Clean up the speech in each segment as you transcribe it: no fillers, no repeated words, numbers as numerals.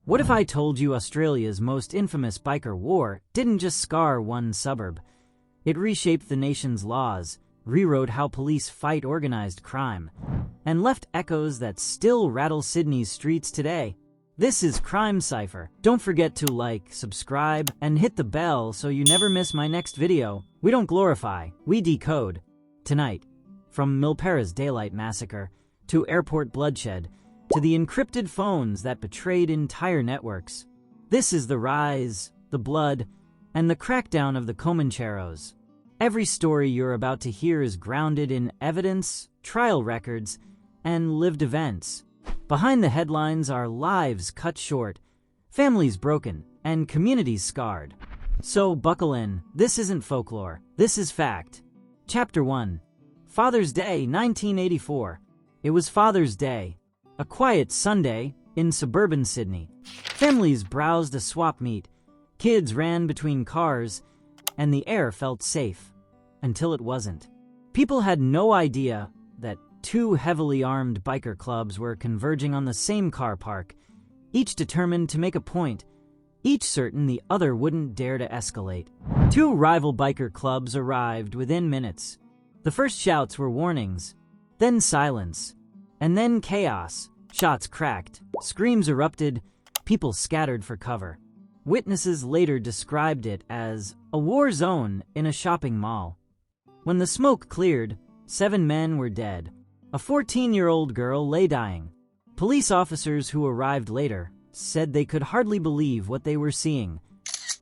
What if I told you Australia's most infamous biker war didn't just scar one suburb? It reshaped the nation's laws, rewrote how police fight organized crime, and left echoes that still rattle Sydney's streets today. This is Crime Cipher. Don't forget to like, subscribe, and hit the bell so you never miss my next video. We don't glorify, we decode. Tonight, from Milperra's daylight massacre, to airport bloodshed, to the encrypted phones that betrayed entire networks. This is the rise, the blood, and the crackdown of the Comancheros. Every story you're about to hear is grounded in evidence, trial records, and lived events. Behind the headlines are lives cut short, families broken, and communities scarred. So buckle in, this isn't folklore, this is fact. Chapter 1. Father's Day, 1984. It was Father's Day. A quiet Sunday in suburban Sydney. Families browsed a swap meet, kids ran between cars, and the air felt safe. Until it wasn't. People had no idea that two heavily armed biker clubs were converging on the same car park, each determined to make a point, each certain the other wouldn't dare to escalate. Two rival biker clubs arrived within minutes. The first shouts were warnings, then silence, and then chaos. Shots cracked, screams erupted, people scattered for cover. Witnesses later described it as a war zone in a shopping mall. When the smoke cleared, 7 men were dead. A 14-year-old girl lay dying. Police officers who arrived later said they could hardly believe what they were seeing.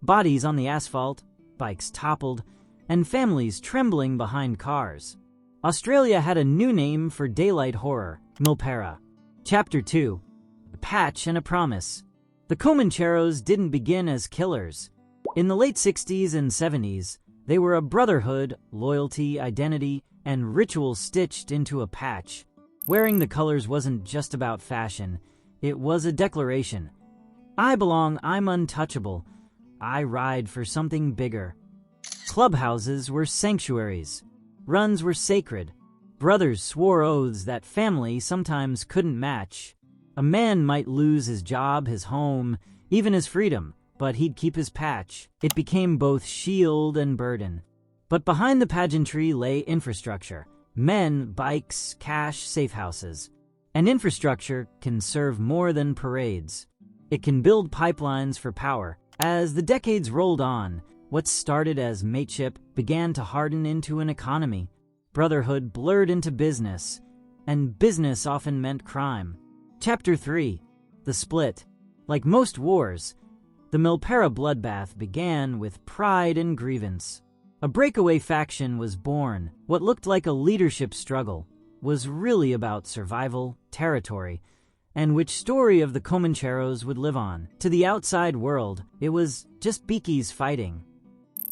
Bodies on the asphalt, bikes toppled, and families trembling behind cars. Australia had a new name for daylight horror, Milperra. Chapter 2. A Patch and a Promise. The Comancheros didn't begin as killers. In the late 60s and 70s, they were a brotherhood, loyalty, identity, and ritual stitched into a patch. Wearing the colors wasn't just about fashion, it was a declaration. I belong, I'm untouchable. I ride for something bigger. Clubhouses were sanctuaries. Runs were sacred. Brothers swore oaths that family sometimes couldn't match. A man might lose his job, his home, even his freedom, but he'd keep his patch. It became both shield and burden. But behind the pageantry lay infrastructure. Men, bikes, cash, safe houses. And infrastructure can serve more than parades. It can build pipelines for power. As the decades rolled on, what started as mateship began to harden into an economy. Brotherhood blurred into business, and business often meant crime. Chapter 3. The Split. Like most wars, the Milperra bloodbath began with pride and grievance. A breakaway faction was born. What looked like a leadership struggle was really about survival, territory, and which story of the Comancheros would live on. To the outside world, it was just Bikie's fighting.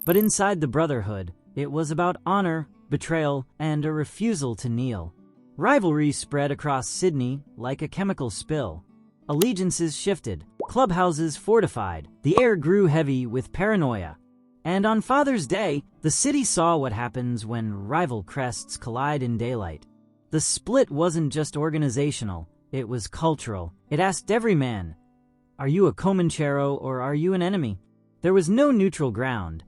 But inside the Brotherhood, it was about honor, betrayal, and a refusal to kneel. Rivalry spread across Sydney like a chemical spill. Allegiances shifted, clubhouses fortified, the air grew heavy with paranoia. And on Father's Day, the city saw what happens when rival crests collide in daylight. The split wasn't just organizational, it was cultural. It asked every man, are you a Comanchero or are you an enemy? There was no neutral ground.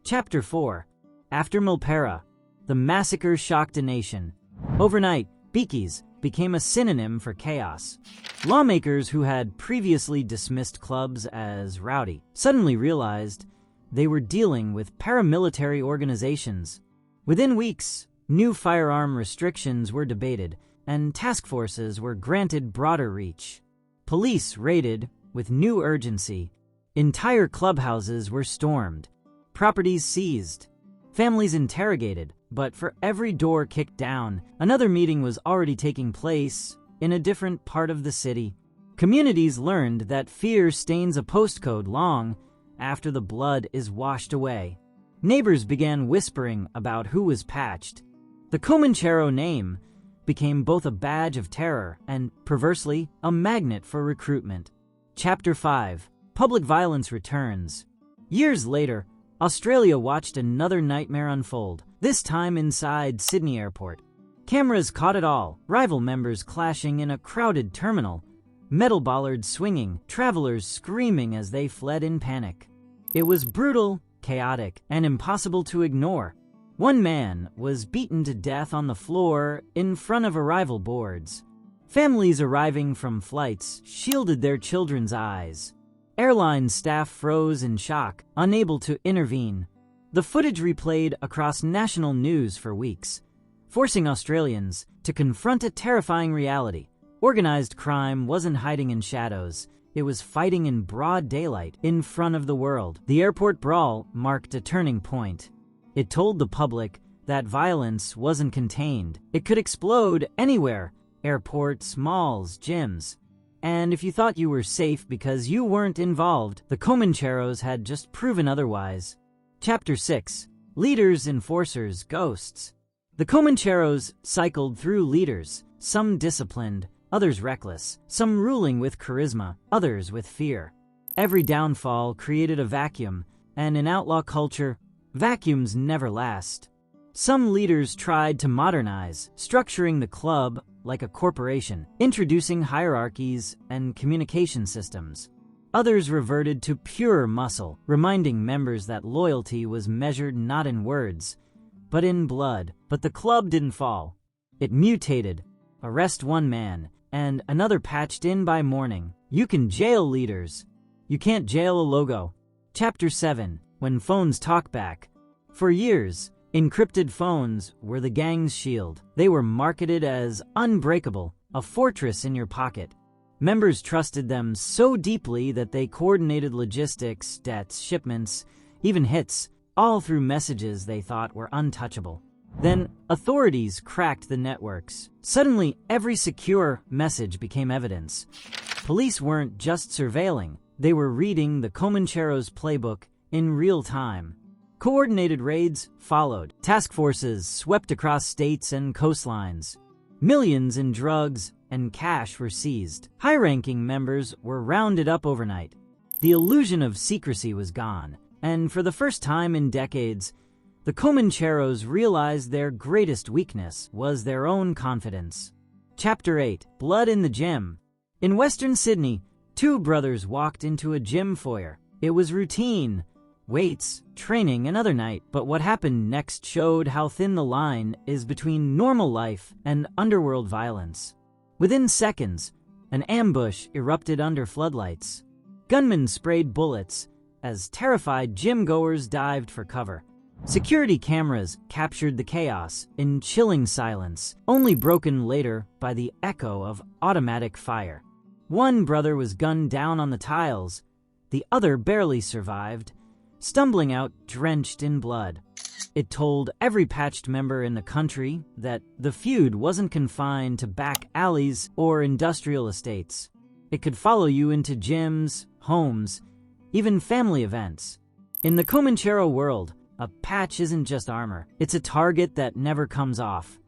Chapter 4. After Milperra, the massacre shocked a nation. Overnight, Bikies became a synonym for chaos. Lawmakers who had previously dismissed clubs as rowdy suddenly realized they were dealing with paramilitary organizations. Within weeks, new firearm restrictions were debated, and task forces were granted broader reach. Police raided with new urgency. Entire clubhouses were stormed, properties seized, families interrogated, but for every door kicked down, another meeting was already taking place in a different part of the city. Communities learned that fear stains a postcode long after the blood is washed away. Neighbors began whispering about who was patched. The Comanchero name became both a badge of terror and, perversely, a magnet for recruitment. Chapter 5. Public violence returns. Years later, Australia watched another nightmare unfold, this time inside Sydney Airport. Cameras caught it all, rival members clashing in a crowded terminal, metal bollards swinging, travelers screaming as they fled in panic. It was brutal, chaotic, and impossible to ignore. One man was beaten to death on the floor in front of arrival boards. Families arriving from flights shielded their children's eyes. Airline staff froze in shock, unable to intervene. The footage replayed across national news for weeks, forcing Australians to confront a terrifying reality. Organized crime wasn't hiding in shadows. It was fighting in broad daylight in front of the world. The airport brawl marked a turning point. It told the public that violence wasn't contained. It could explode anywhere: airports, malls, gyms. And if you thought you were safe because you weren't involved, the Comancheros had just proven otherwise. Chapter 6. Leaders, Enforcers, Ghosts. The Comancheros cycled through leaders, some disciplined, others reckless, some ruling with charisma, others with fear. Every downfall created a vacuum, and in outlaw culture, vacuums never last. Some leaders tried to modernize, structuring the club like a corporation, introducing hierarchies and communication systems. Others reverted to pure muscle, reminding members that loyalty was measured not in words, but in blood. But the club didn't fall. It mutated. Arrest one man, and another patched in by morning. You can jail leaders. You can't jail a logo. Chapter 7. When phones talk back. For years, encrypted phones were the gang's shield. They were marketed as unbreakable, a fortress in your pocket. Members trusted them so deeply that they coordinated logistics, debts, shipments, even hits, all through messages they thought were untouchable. Then, authorities cracked the networks. Suddenly, every secure message became evidence. Police weren't just surveilling, they were reading the Comancheros' playbook in real time. Coordinated raids followed. Task forces swept across states and coastlines. Millions in drugs and cash were seized. High-ranking members were rounded up overnight. The illusion of secrecy was gone, and for the first time in decades, the Comancheros realized their greatest weakness was their own confidence. Chapter 8. Blood in the Gym. In Western Sydney, two brothers walked into a gym foyer. It was routine. Weights, training, another night. But what happened next showed how thin the line is between normal life and underworld violence. Within seconds, an ambush erupted under floodlights. Gunmen sprayed bullets as terrified gym-goers dived for cover. Security cameras captured the chaos in chilling silence, only broken later by the echo of automatic fire. One brother was gunned down on the tiles. The other barely survived, stumbling out drenched in blood. It told every patched member in the country that the feud wasn't confined to back alleys or industrial estates. It could follow you into gyms, homes, even family events. In the Comanchero world, a patch isn't just armor. It's a target that never comes off.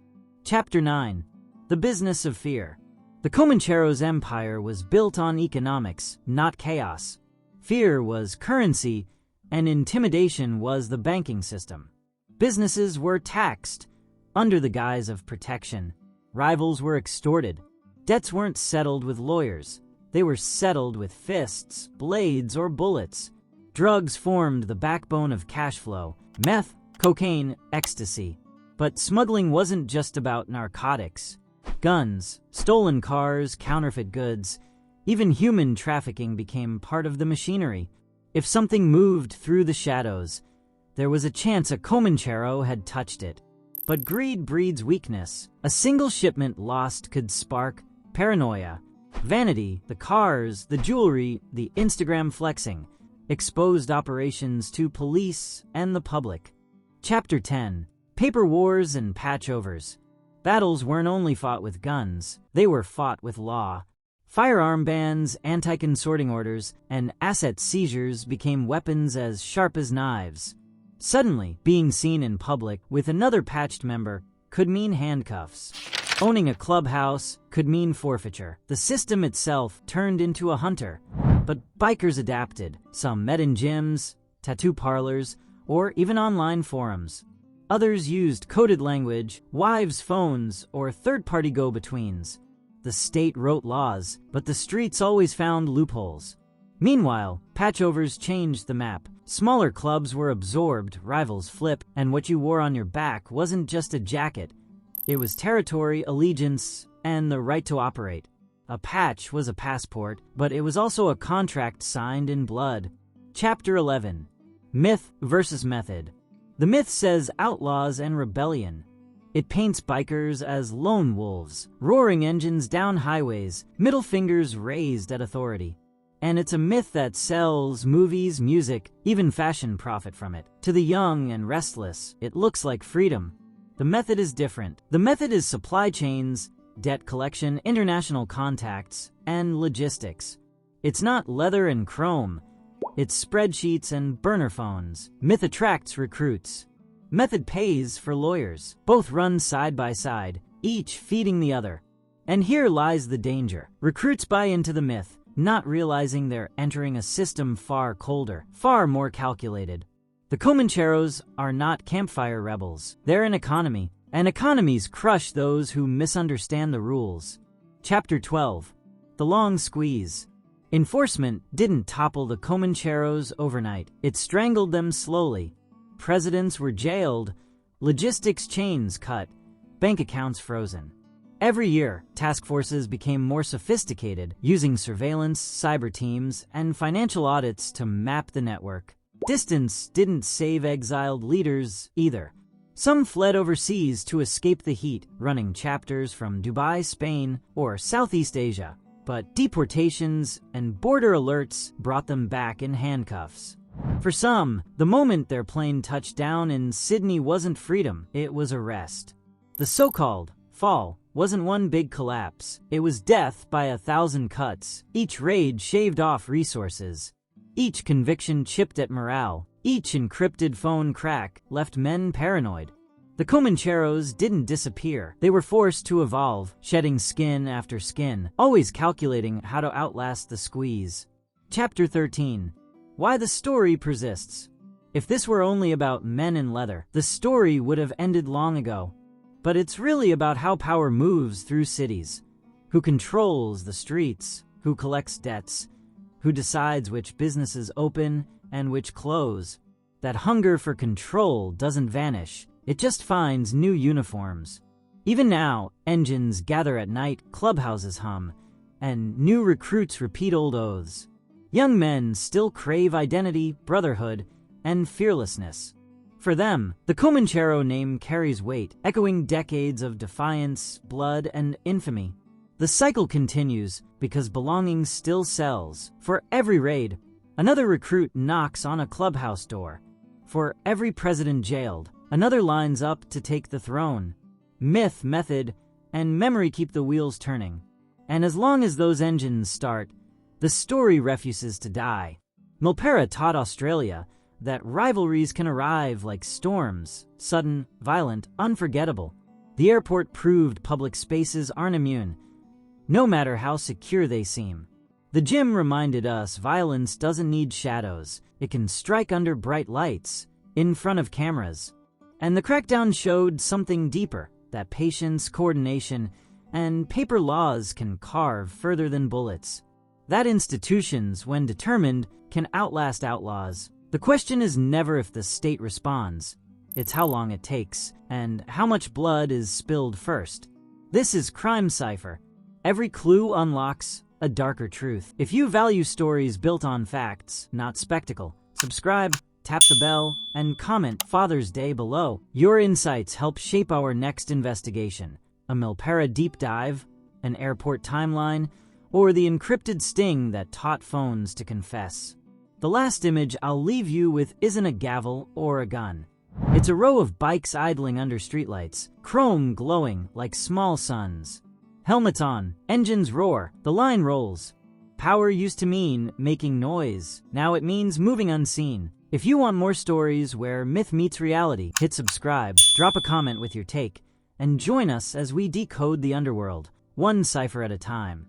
Chapter 9. The Business of Fear. The Comancheros' empire was built on economics, not chaos. Fear was currency, and intimidation was the banking system. Businesses were taxed under the guise of protection. Rivals were extorted. Debts weren't settled with lawyers. They were settled with fists, blades, or bullets. Drugs formed the backbone of cash flow: meth, cocaine, ecstasy. But smuggling wasn't just about narcotics. Guns, stolen cars, counterfeit goods, even human trafficking became part of the machinery. If something moved through the shadows, there was a chance a Comanchero had touched it. But greed breeds weakness. A single shipment lost could spark paranoia. Vanity, the cars, the jewelry, the Instagram flexing, exposed operations to police and the public. Chapter 10. Paper Wars and Patchovers. Battles weren't only fought with guns, they were fought with law. Firearm bans, anti-consorting orders, and asset seizures became weapons as sharp as knives. Suddenly, being seen in public with another patched member could mean handcuffs. Owning a clubhouse could mean forfeiture. The system itself turned into a hunter. But bikers adapted. Some met in gyms, tattoo parlors, or even online forums. Others used coded language, wives' phones, or third-party go-betweens. The state wrote laws, but the streets always found loopholes. Meanwhile, patchovers changed the map. Smaller clubs were absorbed, rivals flip, and what you wore on your back wasn't just a jacket. It was territory, allegiance, and the right to operate. A patch was a passport, but it was also a contract signed in blood. Chapter 11. Myth versus Method. The myth says outlaws and rebellion. It paints bikers as lone wolves, roaring engines down highways, middle fingers raised at authority. And it's a myth that sells movies, music, even fashion profit from it. To the young and restless, it looks like freedom. The method is different. The method is supply chains, debt collection, international contacts, and logistics. It's not leather and chrome. It's spreadsheets and burner phones. Myth attracts recruits. Method pays for lawyers. Both run side by side, each feeding the other. And here lies the danger. Recruits buy into the myth, not realizing they're entering a system far colder, far more calculated. The Comancheros are not campfire rebels. They're an economy, and economies crush those who misunderstand the rules. Chapter 12. The Long Squeeze. Enforcement didn't topple the Comancheros overnight. It strangled them slowly. Presidents were jailed, logistics chains cut, bank accounts frozen. Every year, task forces became more sophisticated, using surveillance, cyber teams, and financial audits to map the network. Distance didn't save exiled leaders either. Some fled overseas to escape the heat, running chapters from Dubai, Spain, or Southeast Asia. But deportations and border alerts brought them back in handcuffs. For some, the moment their plane touched down in Sydney wasn't freedom, it was arrest. The so-called fall wasn't one big collapse. It was death by 1,000 cuts. Each raid shaved off resources. Each conviction chipped at morale. Each encrypted phone crack left men paranoid. The Comancheros didn't disappear. They were forced to evolve, shedding skin after skin, always calculating how to outlast the squeeze. Chapter 13. Why the story persists. If this were only about men in leather, the story would have ended long ago. But it's really about how power moves through cities. Who controls the streets, who collects debts, who decides which businesses open and which close. That hunger for control doesn't vanish. It just finds new uniforms. Even now, engines gather at night, clubhouses hum, and new recruits repeat old oaths. Young men still crave identity, brotherhood, and fearlessness. For them, the Comanchero name carries weight, echoing decades of defiance, blood, and infamy. The cycle continues because belonging still sells. For every raid, another recruit knocks on a clubhouse door. For every president jailed, another lines up to take the throne. Myth, method, and memory keep the wheels turning. And as long as those engines start, the story refuses to die. Milperra taught Australia that rivalries can arrive like storms, sudden, violent, unforgettable. The airport proved public spaces aren't immune, no matter how secure they seem. The gym reminded us violence doesn't need shadows. It can strike under bright lights, in front of cameras. And the crackdown showed something deeper, that patience, coordination, and paper laws can carve further than bullets. That institutions, when determined, can outlast outlaws. The question is never if the state responds. It's how long it takes, and how much blood is spilled first. This is Crime Cipher. Every clue unlocks a darker truth. If you value stories built on facts, not spectacle, subscribe, tap the bell, and comment Father's Day below. Your insights help shape our next investigation. A Milperra deep dive, an airport timeline, or the encrypted sting that taught phones to confess. The last image I'll leave you with isn't a gavel or a gun. It's a row of bikes idling under streetlights, chrome glowing like small suns. Helmets on, engines roar, the line rolls. Power used to mean making noise. Now it means moving unseen. If you want more stories where myth meets reality, hit subscribe, drop a comment with your take, and join us as we decode the underworld, one cipher at a time.